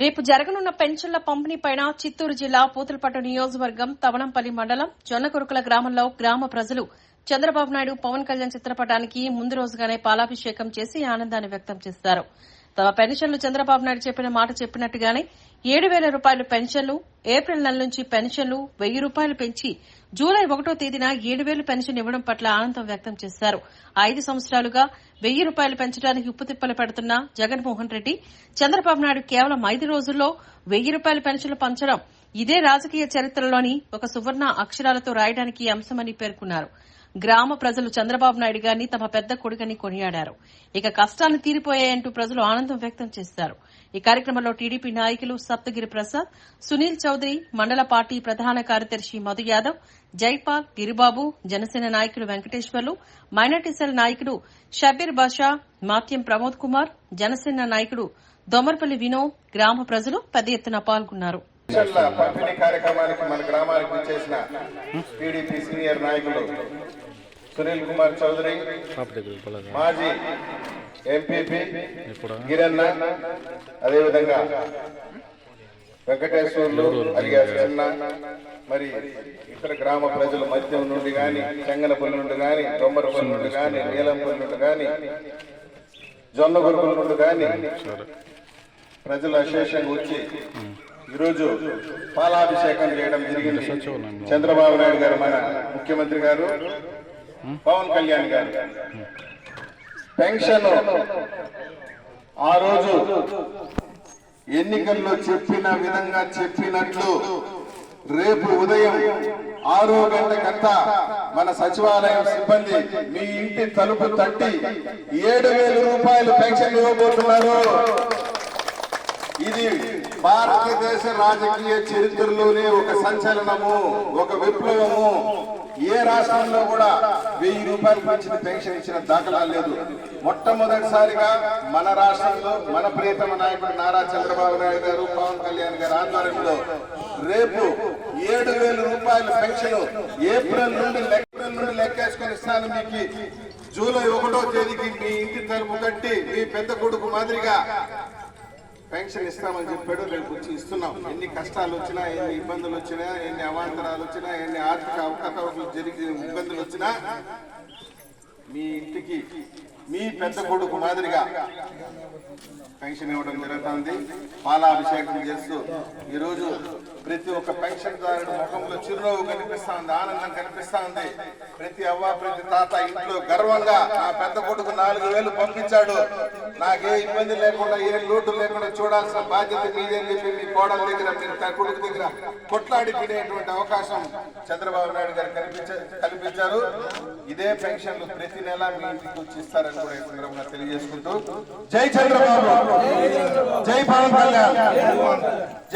రేపు జరగనున్న పెన్షన్ల పంపిణీపైన చిత్తూరు జిల్లా పూతలపట్టు నియోజకవర్గం తవనంపల్లి మండలం జొన్నకురుకుల గ్రామంలో గ్రామ ప్రజలు చంద్రబాబు నాయుడు పవన్ కళ్యాణ్ చిత్రపటానికి ముందు రోజుగానే పాలాభిషేకం చేసి ఆనందాన్ని వ్యక్తం చేశారు. తమ పెన్షన్లు చంద్రబాబు నాయుడు చెప్పిన మాట చెప్పినట్టుగానే 7,000 రూపాయలు పెన్షన్లు, ఏప్రిల్ నెల నుంచి పెన్షన్లు 1,000 రూపాయలు పెంచి జూలై 1వ తేదీన 7,000 పెన్షన్ ఇవ్వడం పట్ల ఆనందం వ్యక్తం చేశారు. 5 సంవత్సరాలుగా 1,000 రూపాయలు పెంచడానికి ఉప్పుతిప్పలు పెడుతున్న జగన్మోహన్ రెడ్డి చంద్రబాబు నాయుడు కేవలం 5 రోజుల్లో 1,000 రూపాయల పెన్షన్లు పంచడం ఇదే రాజకీయ చరిత్రలోని ఒక సువర్ణ అక్షరాలతో రాయడానికి అంశమని పేర్కొన్నారు. గ్రామ ప్రజలు చంద్రబాబు నాయుడు గారిని తమ పెద్ద కొడుకని కొనియాడారు. ఇక కష్టాలు తీరిపోయాయంటూ ప్రజలు ఆనందం వ్యక్తం చేశారు. ఈ కార్యక్రమంలో టీడీపీ నాయకులు సప్తగిరి ప్రసాద్, సునీల్ చౌదరి, మండల పార్టీ ప్రధాన కార్యదర్శి మధు యాదవ్, జైపాల్, గిరిబాబు, జనసేన నాయకులు వెంకటేశ్వర్లు, మైనార్టీ సెల్ నాయకుడు షబీర్ బాషా, మాత్యం ప్రమోద్ కుమార్, జనసేన నాయకుడు దొమర్పల్లి వినోద్, గ్రామ ప్రజలు పెద్ద ఎత్తున పాల్గొన్నారు. పంపిణీ కార్యక్రమానికి మన గ్రామానికి చేసిన టీడీపీ సీనియర్ నాయకులు సునీల్ కుమార్ చౌదరి, మాజీ ఎంపీపీ గిరన్న, అదేవిధంగా వెంకటేశ్వర్లు అలియాస్ చిన్న, మరి ఇతర గ్రామ ప్రజలు మధ్యం నుండి గాని, చెంగనపల్లి నుండి గాని, దొమ్మరపల్లి నుండి గాని, నీలంపల్లి నుండి గాని, జొన్నగురుగుల నుండి గాని ప్రజలు అశేషంగా వచ్చి ఈరోజు పాలాభిషేకం చేయడం జరిగింది. చంద్రబాబు నాయుడు గారు, మన ముఖ్యమంత్రి గారు, పవన్ కళ్యాణ్ గారు పెన్షన్ ఆ రోజు ఎన్నికల్లో చెప్పిన విధంగా చెప్పినట్లు రేపు ఉదయం 6 గంటలకంతా మన సచివాలయం సిబ్బంది మీ ఇంటి తలుపు తట్టి 7,000 రూపాయలు పెన్షన్ ఇవ్వబోతున్నారు. ఇది భారతదేశ రాజకీయ చరిత్రలోనే ఒక సంచలనము, ఒక విప్లవము. ఏ రాష్ట్రంలో కూడా 1,000 రూపాయలు పెంచిన పెన్షన్ ఇచ్చిన దాఖలా లేదు. మొట్టమొదటిసారిగా మన రాష్ట్రంలో మన ప్రియతమ నాయకుడు నారా చంద్రబాబు నాయుడు గారు, పవన్ కళ్యాణ్ గారి ఆధ్వర్యంలో రేపు 7,000 రూపాయల పెన్షన్ ఏప్రిల్ నుండి లెక్కేసుకొని ఇస్తాను. మీకు జూలై 1వ తేదీకి మీ ఇంటి తలుపు కట్టి మీ పెద్ద కొడుకు మాదిరిగా పెన్షన్ ఇస్తామని చెప్పాడు. రేపు వచ్చి ఇస్తున్నాం. ఎన్ని కష్టాలు వచ్చినా, ఎన్ని ఇబ్బందులు వచ్చినా, ఎన్ని అవాంతరాలు వచ్చినా, ఎన్ని ఆర్థిక అవకతవకలు జరిగి ఇబ్బందులు వచ్చినా మీ ఇంటికి మీ పెద్ద కొడుకు మాదిరిగా పెన్షన్ ఇవ్వడం జరుగుతుంది. పాలాభిషేకం చేస్తూ ఈరోజు ప్రతి ఒక్క పెన్షన్దారుడు ముఖంలో చిరునవ్వు కనిపిస్తా ఉంది, ఆనందం కనిపిస్తా ఉంది. ప్రతి అవ్వ, ప్రతి తాత ఇంట్లో గర్వంగా నా పెద్ద కొడుకు 4,000 పంపించాడు, నాకే ఇబ్బంది లేకుండా, ఏ లోటు లేకుండా చూడాల్సిన బాధ్యత మీదే చెప్పి మీ కోడల దగ్గర, మీ కొడుకు దగ్గర కొట్లాడి తినేటువంటి అవకాశం చంద్రబాబు నాయుడు గారు కల్పించారు. ఇదే పెన్షన్లు ప్రతి నెల మీ ఇంటికి వచ్చి ఇస్తారని కూడా ఈ సందర్భంగా తెలియజేసుకుంటూ, జై చంద్రబాబు, జై పవన్ కళ్యాణ్.